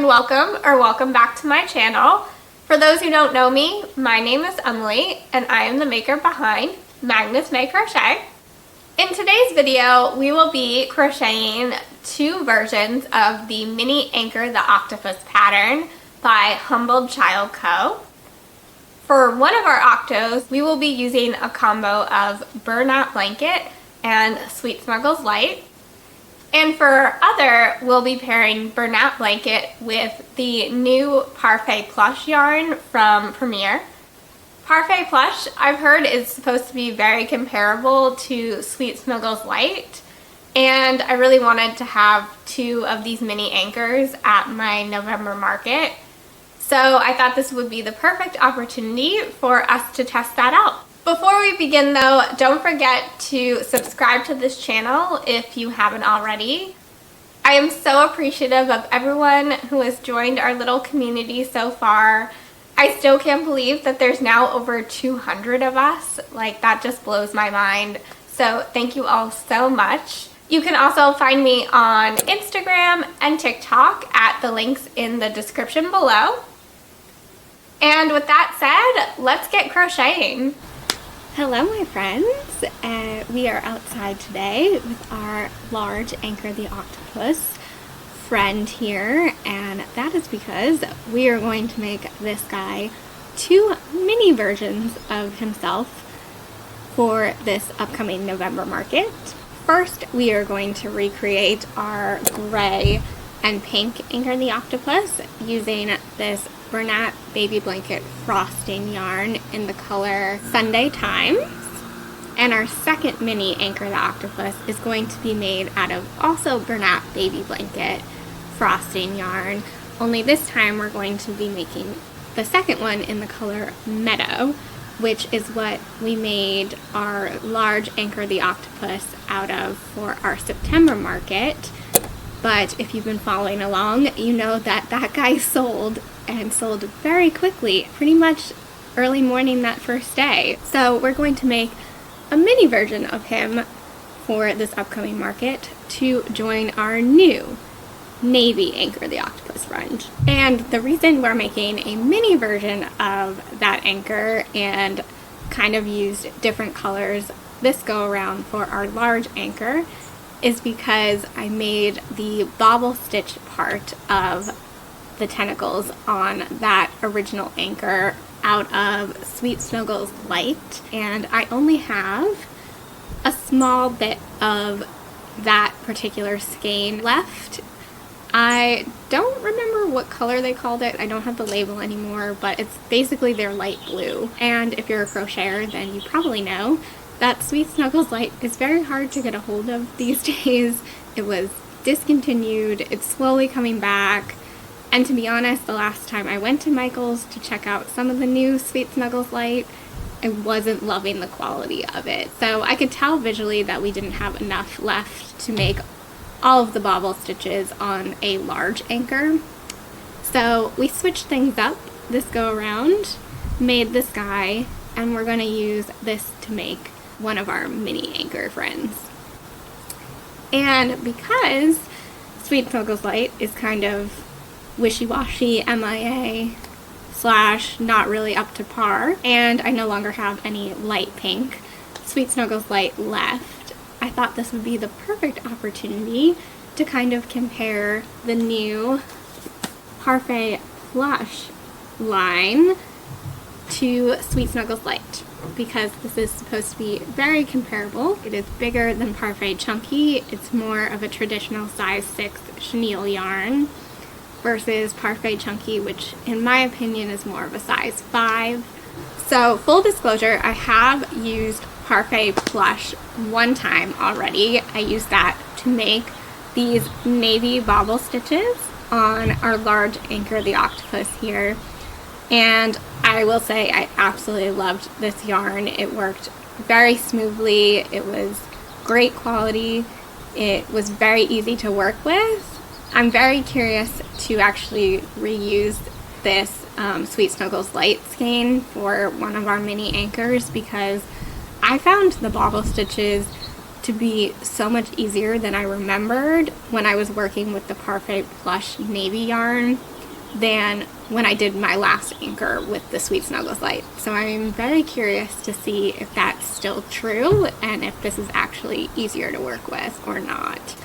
and welcome back to my channel. For those who don't know me, my name is Emily and I am the maker behind Magnus May Crochet. In today's video, we will be crocheting two versions of the Mini Anchor the Octopus pattern by Humbled Child Co. For one of our octos, we will be using a combo of Burlap Blanket and Sweet Snuggles Lite. And for our other, we'll be pairing Burlap Blanket with the new Parfait Plush yarn from Premier. Parfait Plush, I've heard, is supposed to be very comparable to Sweet Snuggles Lite, and I really wanted to have two of these mini anchors at my November market. So I thought this would be the perfect opportunity for us to test that out. Before we begin though, don't forget to subscribe to this channel if you haven't already. I am so appreciative of everyone who has joined our little community so far. I still can't believe that there's now over 200 of us. Like, that just blows my mind. So thank you all so much. You can also find me on Instagram and TikTok at the links in the description below. And with that said, let's get crocheting. Hello my friends, we are outside today with our large Anchor the Octopus friend here, and that is because we are going to make this guy two mini versions of himself for this upcoming November market. First, we are going to recreate our gray and pink Anchor the Octopus using this Burlap Baby Blanket frosting yarn in the color Sunday Times. And our second mini Anchor the Octopus is going to be made out of also Burlap Baby Blanket frosting yarn, only this time we're going to be making the second one in the color Meadow, which is what we made our large Anchor the Octopus out of for our September market. But if you've been following along, you know that that guy sold, and sold very quickly, pretty much early morning that first day. So we're going to make a mini version of him for this upcoming market to join our new navy Anchor the Octopus friend. And the reason we're making a mini version of that anchor and kind of used different colors this go around for our large anchor is because I made the bobble stitch part of the tentacles on that original anchor out of Sweet Snuggles Lite, and I only have a small bit of that particular skein left. I don't remember what color they called it. I don't have the label anymore, but it's basically their light blue. And if you're a crocheter, then you probably know that Sweet Snuggles Lite is very hard to get a hold of these days. It was discontinued. It's slowly coming back. And to be honest, the last time I went to Michael's to check out some of the new Sweet Snuggles Lite, I wasn't loving the quality of it. So I could tell visually that we didn't have enough left to make all of the bobble stitches on a large anchor. So we switched things up this go around, made this guy, and we're going to use this to make one of our mini anchor friends. And because Sweet Snuggles Lite is kind of wishy-washy, MIA / not really up to par, and I no longer have any light pink Sweet Snuggles Lite left, I thought this would be the perfect opportunity to kind of compare the new Parfait Plush line to Sweet Snuggles Lite, because this is supposed to be very comparable. It is bigger than Parfait Chunky. It's more of a traditional size 6 chenille yarn versus Parfait Chunky, which in my opinion is more of a size 5. So full disclosure, I have used Parfait Plush one time already. I used that to make these navy bobble stitches on our large Anchor the Octopus here. And I will say I absolutely loved this yarn. It worked very smoothly. It was great quality. It was very easy to work with. I'm very curious to actually reuse this Sweet Snuggles Lite skein for one of our mini anchors, because I found the bobble stitches to be so much easier than I remembered when I was working with the Parfait Plush navy yarn. than when I did my last anchor with the Sweet Snuggles Lite. So I'm very curious to see if that's still true and if this is actually easier to work with or not.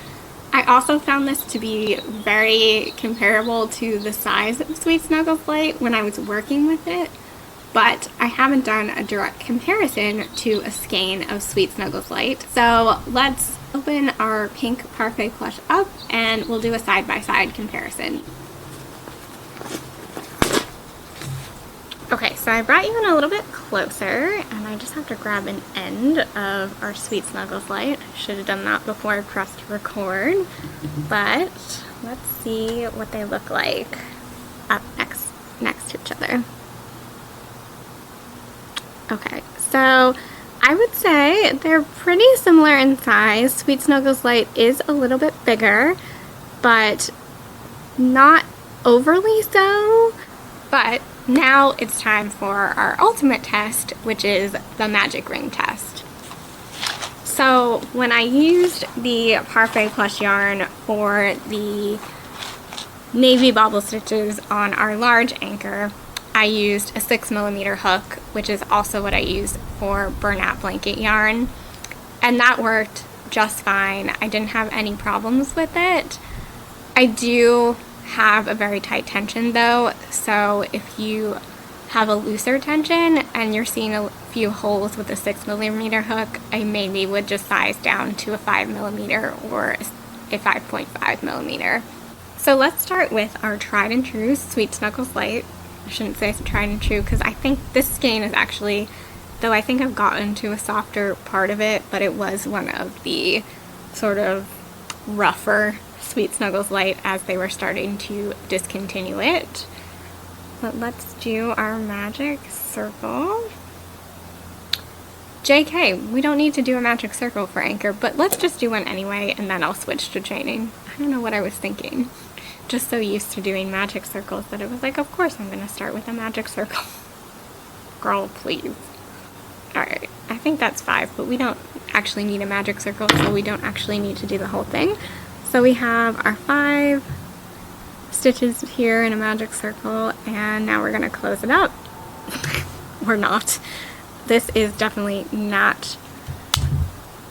I also found this to be very comparable to the size of Sweet Snuggles Lite when I was working with it, but I haven't done a direct comparison to a skein of Sweet Snuggles Lite. So let's open our pink Parfait Plush up and we'll do a side-by-side comparison. Okay, so I brought you in a little bit closer, and I just have to grab an end of our Sweet Snuggles Lite. Should have done that before I pressed record, but let's see what they look like up next to each other. Okay, so I would say they're pretty similar in size. Sweet Snuggles Lite is a little bit bigger, but not overly so. But now it's time for our ultimate test, which is the magic ring test. So when I used the Parfait Plush yarn for the navy bobble stitches on our large anchor, I used a 6mm hook, which is also what I used for burlap blanket yarn, and that worked just fine. I didn't have any problems with it. I do have a very tight tension though, so if you have a looser tension and you're seeing a few holes with a 6mm hook, I maybe would just size down to a 5mm or a 5.5mm. So let's start with our tried and true Sweet Snuggles Lite. I shouldn't say tried and true because I think this skein is actually, though I think I've gotten to a softer part of it, but it was one of the sort of rougher Sweet Snuggles Lite as they were starting to discontinue it. But let's do our magic circle. JK, we don't need to do a magic circle for anchor, but let's just do one anyway and then I'll switch to chaining. I don't know what I was thinking. Just so used to doing magic circles that it was like, of course I'm gonna start with a magic circle. Girl, please. Alright, I think that's 5, but we don't actually need a magic circle, so we don't actually need to do the whole thing. So we have our 5 stitches here in a magic circle, and now we're gonna close it up. Or not. This is definitely not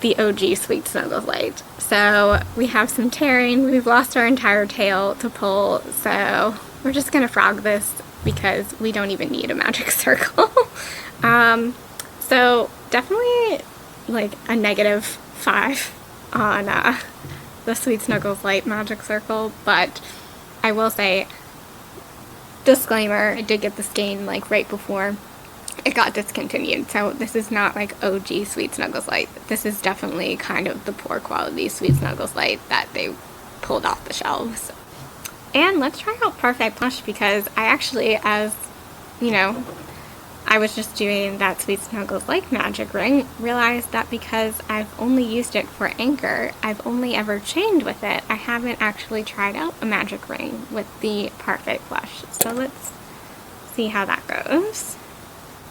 the OG Sweet Snuggles Lite. So we have some tearing, we've lost our entire tail to pull, so we're just gonna frog this because we don't even need a magic circle. So definitely like a -5 on the Sweet Snuggles Lite magic circle, but I will say, disclaimer, I did get the skein like right before it got discontinued, so this is not like OG Sweet Snuggles Lite. This is definitely kind of the poor quality Sweet Snuggles Lite that they pulled off the shelves. And let's try out Parfait Plush because I actually, as you know, I was just doing that Sweet Snuggles Lite magic ring, realized that because I've only used it for anchor, I've only ever chained with it. I haven't actually tried out a magic ring with the Parfait Plush. So let's see how that goes.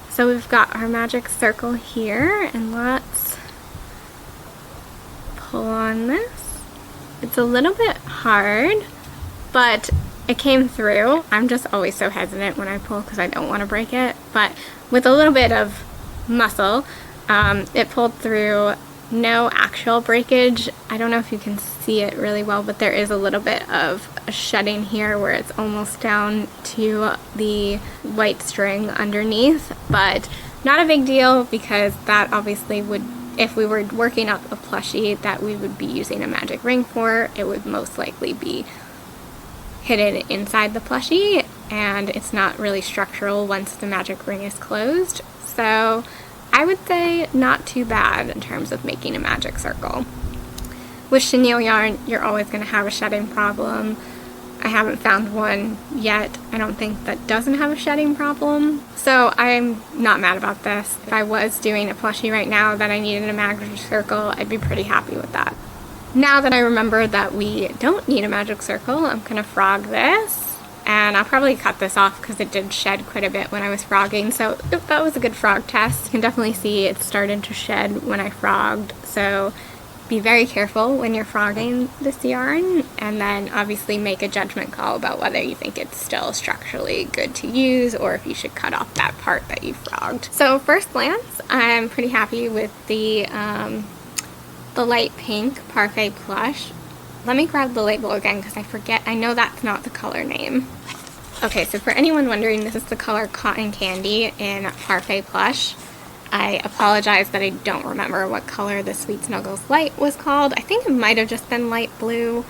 So we've got our magic circle here, and let's pull on this. It's a little bit hard, but it came through. I'm just always so hesitant when I pull because I don't want to break it, but with a little bit of muscle, it pulled through. No actual breakage. I don't know if you can see it really well, but there is a little bit of a shedding here where it's almost down to the white string underneath, but not a big deal because that obviously would, if we were working up a plushie that we would be using a magic ring for, it would most likely be hidden inside the plushie, and it's not really structural once the magic ring is closed. So I would say not too bad in terms of making a magic circle. With chenille yarn, you're always going to have a shedding problem. I haven't found one yet, I don't think, that doesn't have a shedding problem. So I'm not mad about this. If I was doing a plushie right now that I needed a magic circle, I'd be pretty happy with that. Now that I remember that we don't need a magic circle, I'm going to frog this. And I'll probably cut this off because it did shed quite a bit when I was frogging. So that was a good frog test. You can definitely see it started to shed when I frogged. So be very careful when you're frogging this yarn, and then obviously make a judgment call about whether you think it's still structurally good to use or if you should cut off that part that you frogged. So first glance, I'm pretty happy with the light pink Parfait Plush. Let me grab the label again because I forget. I know that's not the color name. Okay, so for anyone wondering, this is the color Cotton Candy in Parfait Plush. I apologize that I don't remember what color the Sweet Snuggles Lite was called. I think it might have just been light blue.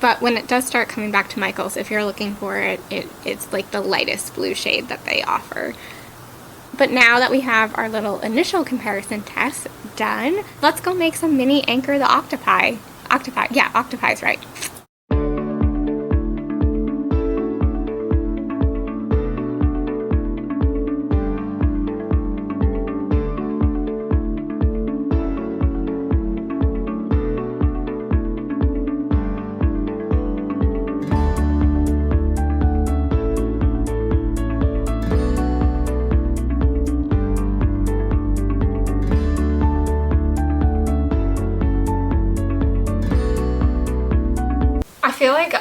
But when it does start coming back to Michael's, if you're looking for it, it's like the lightest blue shade that they offer. But now that we have our little initial comparison test done, let's go make some mini Anchor the Octopi. Yeah, Octopi's right. I feel like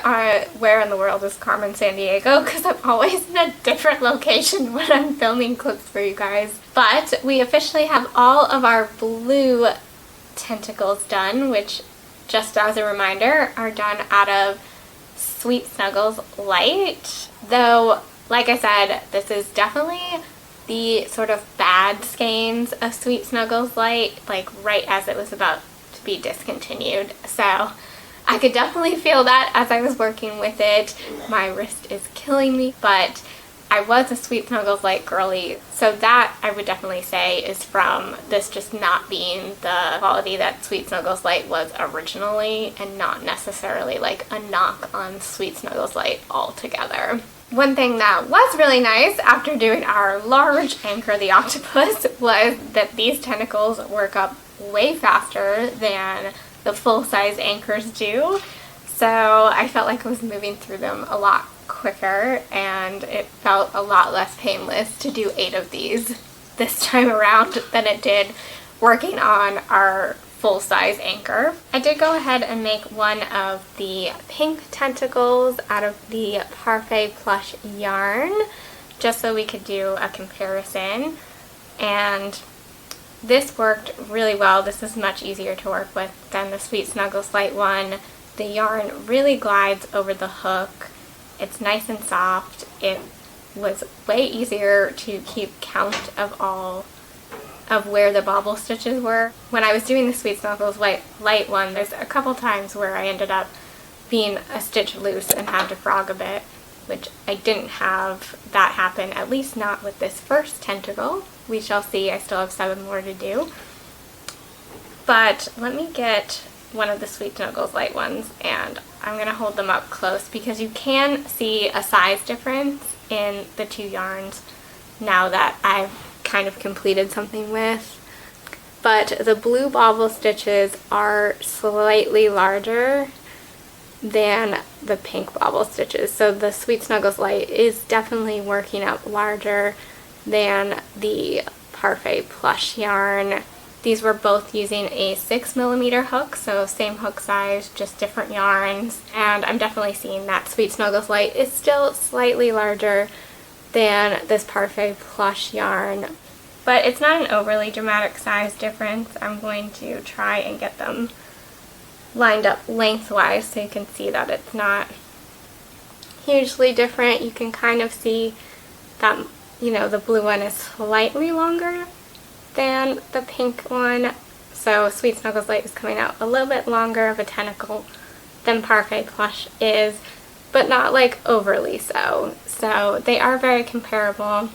where in the world is Carmen Sandiego, because I'm always in a different location when I'm filming clips for you guys. But we officially have all of our blue tentacles done, which, just as a reminder, are done out of Sweet Snuggles Lite. Though, like I said, this is definitely the sort of bad skeins of Sweet Snuggles Lite, like right as it was about to be discontinued. So I could definitely feel that as I was working with it. My wrist is killing me, but I was a Sweet Snuggles Lite girly, so that I would definitely say is from this just not being the quality that Sweet Snuggles Lite was originally, and not necessarily like a knock on Sweet Snuggles Lite altogether. One thing that was really nice after doing our large Anchor the Octopus was that these tentacles work up way faster than the full-size anchors do, so I felt like I was moving through them a lot quicker, and it felt a lot less painless to do 8 of these this time around than it did working on our full-size anchor. I did go ahead and make one of the pink tentacles out of the Parfait Plush yarn just so we could do a comparison, and this worked really well. This is much easier to work with than the Sweet Snuggles Lite one. The yarn really glides over the hook. It's nice and soft. It was way easier to keep count of all of where the bobble stitches were. When I was doing the Sweet Snuggles Lite one, there's a couple times where I ended up being a stitch loose and had to frog a bit, which I didn't have that happen, at least not with this first tentacle. We shall see. I still have 7 more to do. But let me get one of the Sweet Snuggles Lite ones, and I'm going to hold them up close because you can see a size difference in the 2 yarns now that I've kind of completed something with. But the blue bobble stitches are slightly larger than the pink bobble stitches. So the Sweet Snuggles Lite is definitely working up larger than the Parfait Plush yarn. These were both using a 6mm hook, so same hook size, just different yarns. And I'm definitely seeing that Sweet Snuggles Lite is still slightly larger than this Parfait Plush yarn. But it's not an overly dramatic size difference. I'm going to try and get them lined up lengthwise so you can see that it's not hugely different. You can kind of see that, you know, the blue one is slightly longer than the pink one. So Sweet Snuggles Lite is coming out a little bit longer of a tentacle than Parfait Plush is, but not like overly so. So they are very comparable.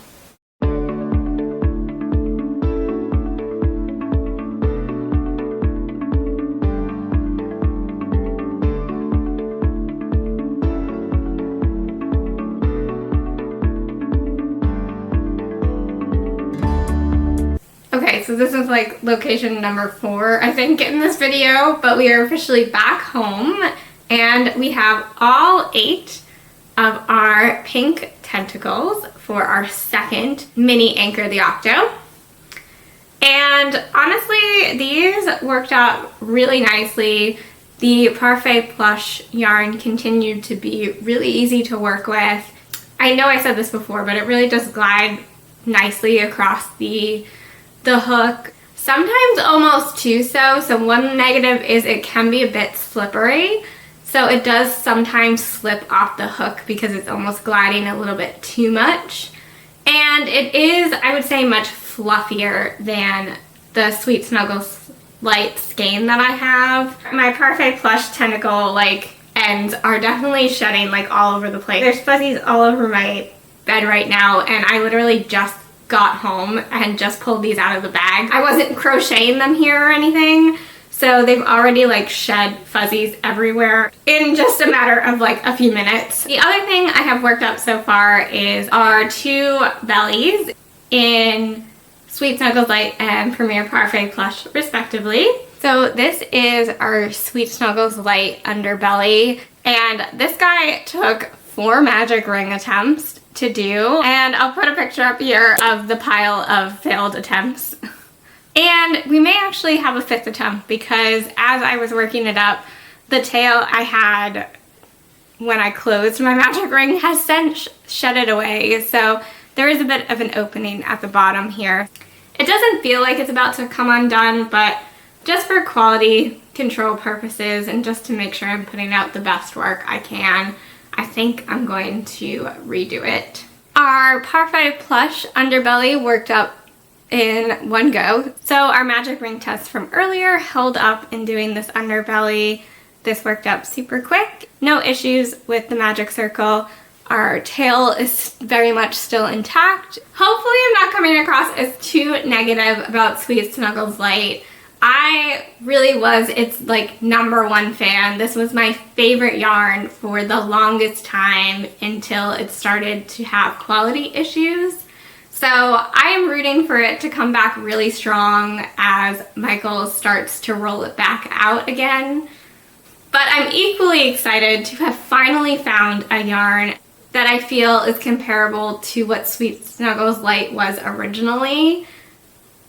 Okay, so this is like location number 4, I think, in this video, but we are officially back home, and we have all 8 of our pink tentacles for our second mini Anchor the Octo. And honestly, these worked out really nicely. The Parfait Plush yarn continued to be really easy to work with. I know I said this before, but it really does glide nicely across the hook. Sometimes almost too so. So one negative is it can be a bit slippery. So it does sometimes slip off the hook because it's almost gliding a little bit too much. And it is, I would say, much fluffier than the Sweet Snuggles Lite skein that I have. My Parfait Plush tentacle ends are definitely shedding all over the place. There's fuzzies all over my bed right now, and I literally just got home and just pulled these out of the bag. I wasn't crocheting them here or anything, so they've already shed fuzzies everywhere in just a matter of a few minutes. The other thing I have worked up so far is our two bellies in Sweet Snuggles Lite and Premier Parfait Plush respectively. So this is our Sweet Snuggles Lite underbelly, and this guy took 4 magic ring attempts to do, and I'll put a picture up here of the pile of failed attempts. And we may actually have a 5th attempt because as I was working it up, the tail I had when I closed my magic ring has since shedded away, so there is a bit of an opening at the bottom here. It doesn't feel like it's about to come undone, but just for quality control purposes and just to make sure I'm putting out the best work I can, I think I'm going to redo it. Our Parfait Plush underbelly worked up in one go. So our magic ring test from earlier held up in doing this underbelly. This worked up super quick. No issues with the magic circle. Our tail is very much still intact. Hopefully I'm not coming across as too negative about Sweet Snuggles Lite. I really was its #1 fan. This was my favorite yarn for the longest time until it started to have quality issues. So I am rooting for it to come back really strong as Michael starts to roll it back out again. But I'm equally excited to have finally found a yarn that I feel is comparable to what Sweet Snuggles Lite was originally.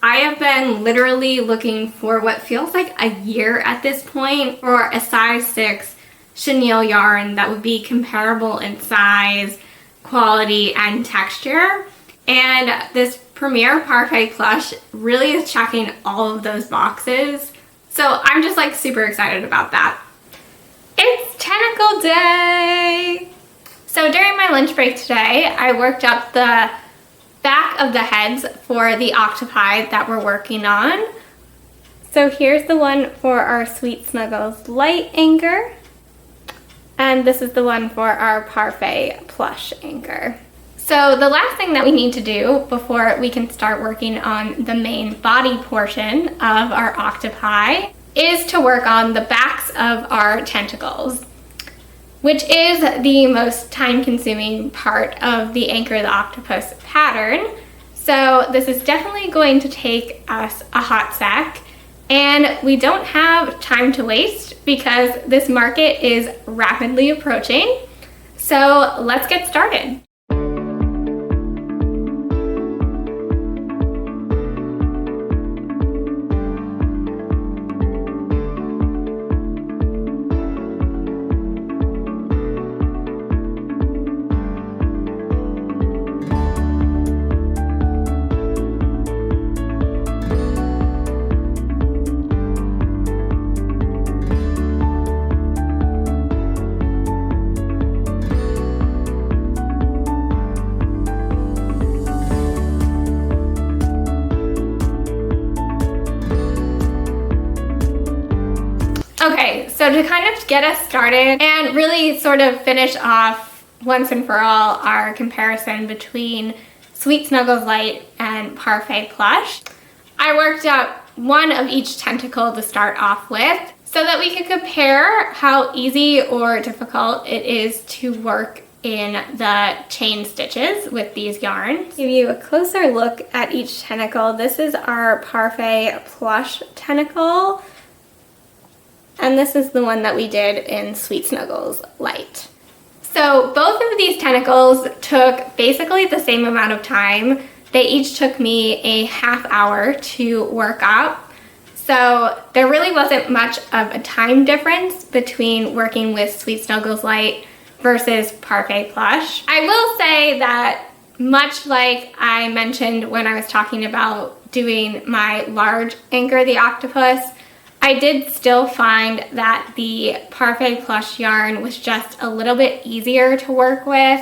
I have been literally looking for what feels like a year at this point for a size 6 chenille yarn that would be comparable in size, quality, and texture. And this Premier Parfait Plush really is checking all of those boxes. So I'm just super super about that. It's tentacle day! So during my lunch break today, I worked up the back of the heads for the octopi that we're working on. So here's the one for our Sweet Snuggles Lite anchor. And this is the one for our Parfait Plush anchor. So the last thing that we need to do before we can start working on the main body portion of our octopi is to work on the backs of our tentacles, which is the most time-consuming part of the Anchor the Octopus pattern. So this is definitely going to take us a hot sec, and we don't have time to waste because this market is rapidly approaching. So let's get started. Okay, so to kind of get us started and really sort of finish off once and for all our comparison between Sweet Snuggles Lite and Parfait Plush, I worked up one of each tentacle to start off with so that we could compare how easy or difficult it is to work in the chain stitches with these yarns. Give you a closer look at each tentacle. This is our Parfait Plush tentacle. And this is the one that we did in Sweet Snuggles Lite. So both of these tentacles took basically the same amount of time They each took me a half hour to work up. So there really wasn't much of a time difference between working with Sweet Snuggles Lite versus Parfait Plush. I will say that much like I mentioned when I was talking about doing my large Anchor the Octopus, I did still find that the Parfait Plush yarn was just a little bit easier to work with.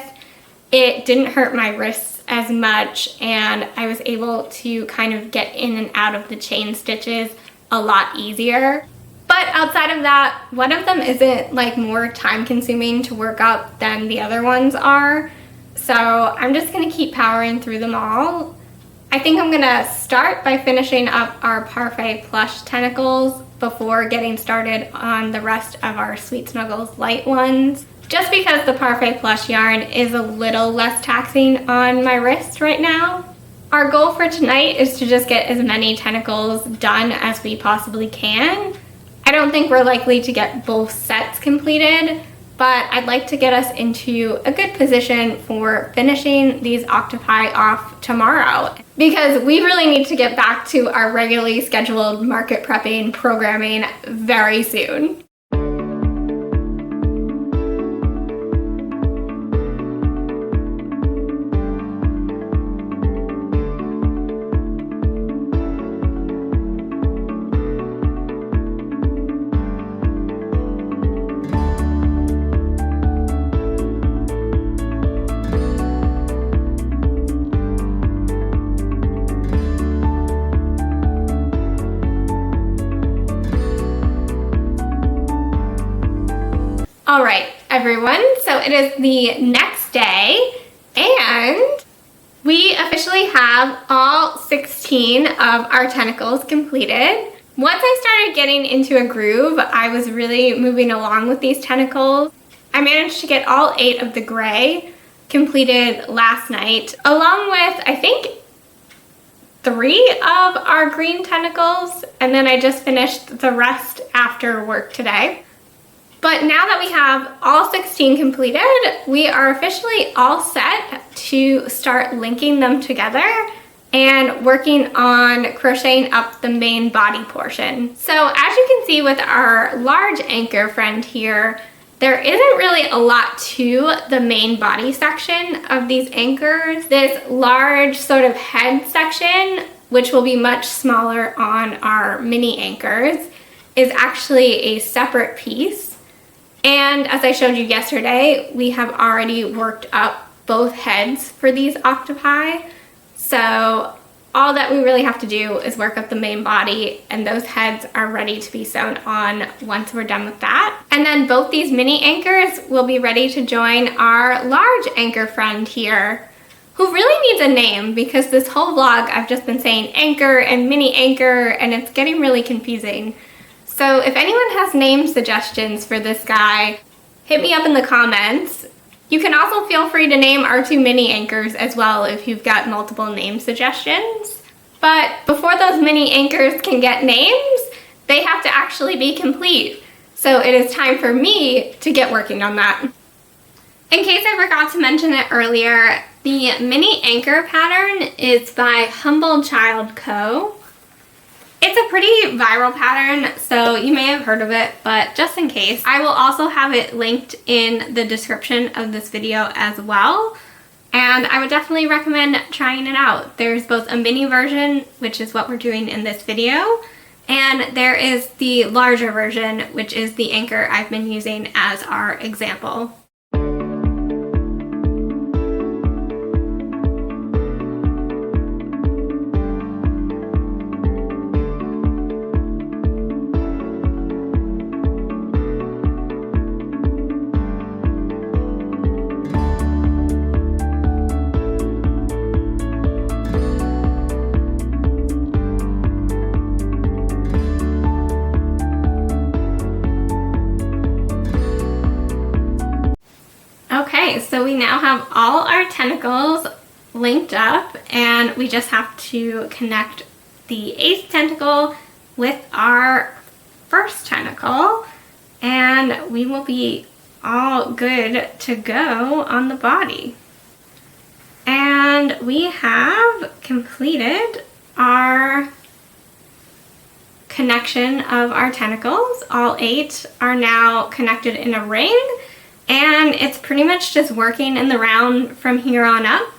It didn't hurt my wrists as much, and I was able to kind of get in and out of the chain stitches a lot easier. But outside of that, one of them isn't like more time consuming to work up than the other ones are. So I'm just gonna keep powering through them all. I think I'm gonna start by finishing up our Parfait Plush tentacles before getting started on the rest of our Sweet Snuggles Lite ones. Just because the Parfait Plush yarn is a little less taxing on my wrist right now. Our goal for tonight is to just get as many tentacles done as we possibly can. I don't think we're likely to get both sets completed, but I'd like to get us into a good position for finishing these octopi off tomorrow, because we really need to get back to our regularly scheduled market prepping programming very soon. All right, everyone, so it is the next day, and we officially have all 16 of our tentacles completed. Once I started getting into a groove, I was really moving along with these tentacles. I managed to get all 8 of the gray completed last night, along with, I think, 3 of our green tentacles, and then I just finished the rest after work today. But now that we have all 16 completed, we are officially all set to start linking them together and working on crocheting up the main body portion. So as you can see with our large anchor friend here, there isn't really a lot to the main body section of these anchors. This large sort of head section, which will be much smaller on our mini anchors, is actually a separate piece. And as I showed you yesterday, we have already worked up both heads for these octopi. So all that we really have to do is work up the main body, and those heads are ready to be sewn on once we're done with that. And then both these mini anchors will be ready to join our large anchor friend here, who really needs a name, because this whole vlog I've just been saying anchor and mini anchor, and it's getting really confusing. So if anyone has name suggestions for this guy, hit me up in the comments. You can also feel free to name our 2 mini anchors as well if you've got multiple name suggestions. But before those mini anchors can get names, they have to actually be complete. So it is time for me to get working on that. In case I forgot to mention it earlier, the mini anchor pattern is by Humble Child Co. It's a pretty viral pattern, so you may have heard of it, but just in case, I will also have it linked in the description of this video as well. And I would definitely recommend trying it out. There's both a mini version, which is what we're doing in this video, and there is the larger version, which is the anchor I've been using as our example. Okay, so we now have all our tentacles linked up, and we just have to connect the 8th tentacle with our first tentacle, and we will be all good to go on the body. And we have completed our connection of our tentacles. All 8 are now connected in a ring, and it's pretty much just working in the round from here on up.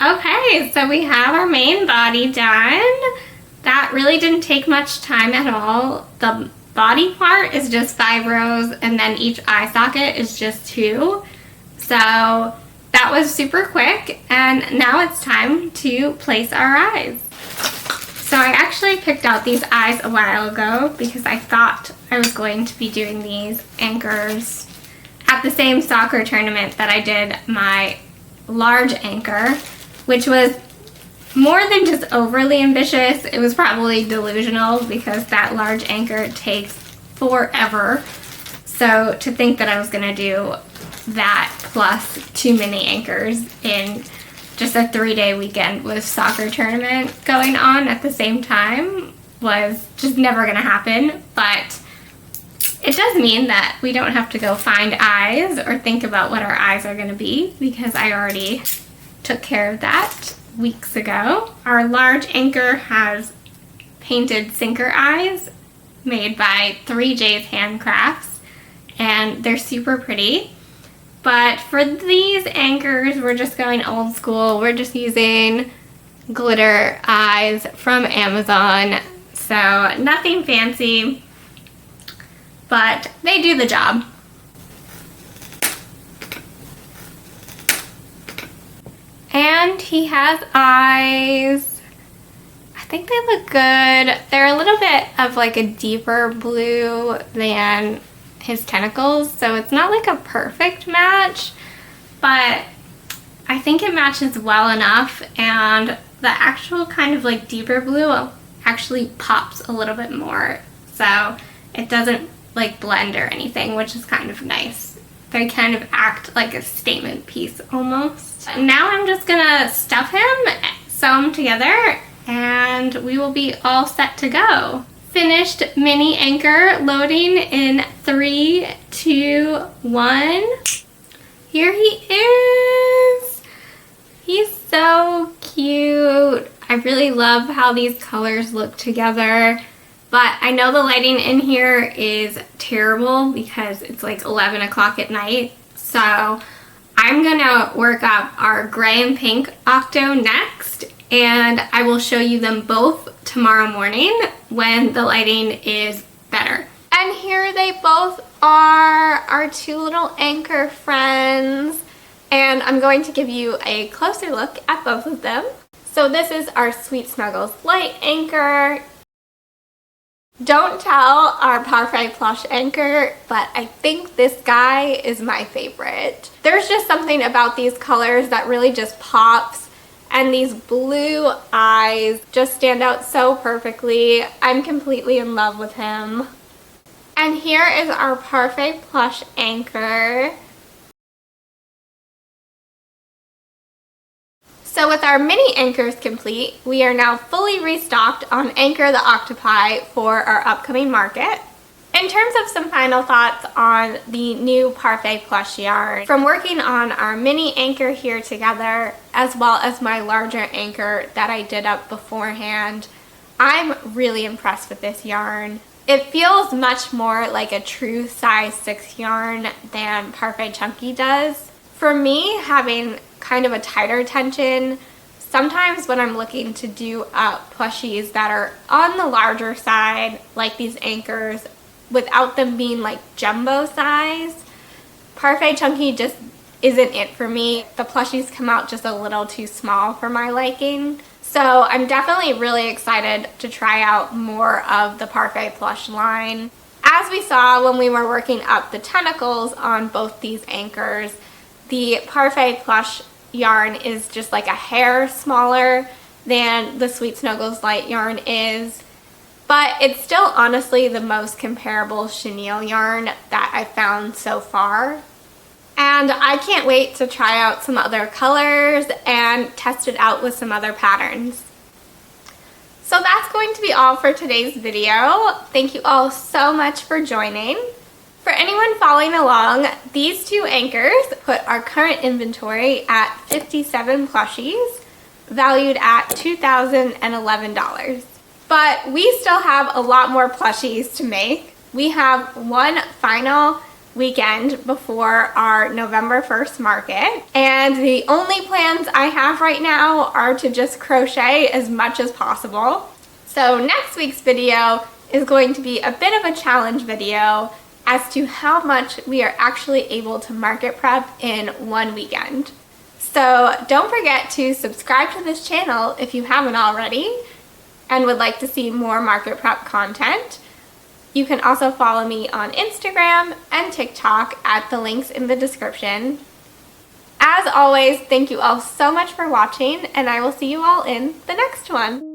Okay, so we have our main body done. That really didn't take much time at all. The body part is just 5 rows, and then each eye socket is just 2. So that was super quick, and now it's time to place our eyes. So I actually picked out these eyes a while ago because I thought I was going to be doing these anchors at the same soccer tournament that I did my large anchor, which was more than just overly ambitious. It was probably delusional because that large anchor takes forever. So to think that I was going to do that plus 2 mini anchors in just a 3-day weekend with soccer tournament going on at the same time was just never going to happen. But it does mean that we don't have to go find eyes or think about what our eyes are going to be, because I already took care of that weeks ago. Our large anchor has painted sinker eyes made by 3J's Handcrafts, and they're super pretty. But for these anchors, we're just going old school. We're just using glitter eyes from Amazon. So nothing fancy, but they do the job. And he has eyes. I think they look good. They're a little bit of like a deeper blue than his tentacles, so it's not like a perfect match, but I think it matches well enough, and the actual kind of like deeper blue actually pops a little bit more, so it doesn't like blend or anything, which is kind of nice. They kind of act like a statement piece almost. Now I'm just gonna stuff him, sew him together, and we will be all set to go. Finished mini anchor loading in 3, 2, 1. Here he is. He's so cute. I really love how these colors look together, but I know the lighting in here is terrible because it's like 11 o'clock at night. So I'm gonna work up our gray and pink octo next, and I will show you them both tomorrow morning when the lighting is better. And here they both are, our 2 little anchor friends, and I'm going to give you a closer look at both of them. So this is our Sweet Snuggles Lite anchor. Don't tell our Parfait Plush anchor, but I think this guy is my favorite. There's just something about these colors that really just pops, and these blue eyes just stand out so perfectly. I'm completely in love with him. And here is our Parfait Plush anchor. So with our mini anchors complete, we are now fully restocked on Anchor the Octopi for our upcoming market. In terms of some final thoughts on the new Parfait Plush yarn, from working on our mini anchor here together, as well as my larger anchor that I did up beforehand, I'm really impressed with this yarn. It feels much more like a true size 6 yarn than Parfait Chunky does. For me, having kind of a tighter tension, sometimes when I'm looking to do plushies that are on the larger side, like these anchors, without them being like jumbo size, Parfait Chunky just isn't it for me. The plushies come out just a little too small for my liking. So I'm definitely really excited to try out more of the Parfait Plush line. As we saw when we were working up the tentacles on both these anchors, the Parfait Plush yarn is just like a hair smaller than the Sweet Snuggles Lite yarn is, but it's still honestly the most comparable chenille yarn that I've found so far. And I can't wait to try out some other colors and test it out with some other patterns. So that's going to be all for today's video. Thank you all so much for joining. For anyone following along, these two anchors put our current inventory at 57 plushies, valued at $2,011. But we still have a lot more plushies to make. We have one final weekend before our November 1st market, and the only plans I have right now are to just crochet as much as possible. So next week's video is going to be a bit of a challenge video as to how much we are actually able to market prep in one weekend. So don't forget to subscribe to this channel if you haven't already and would like to see more market prep content. You can also follow me on Instagram and TikTok at the links in the description. As always, thank you all so much for watching, and I will see you all in the next one.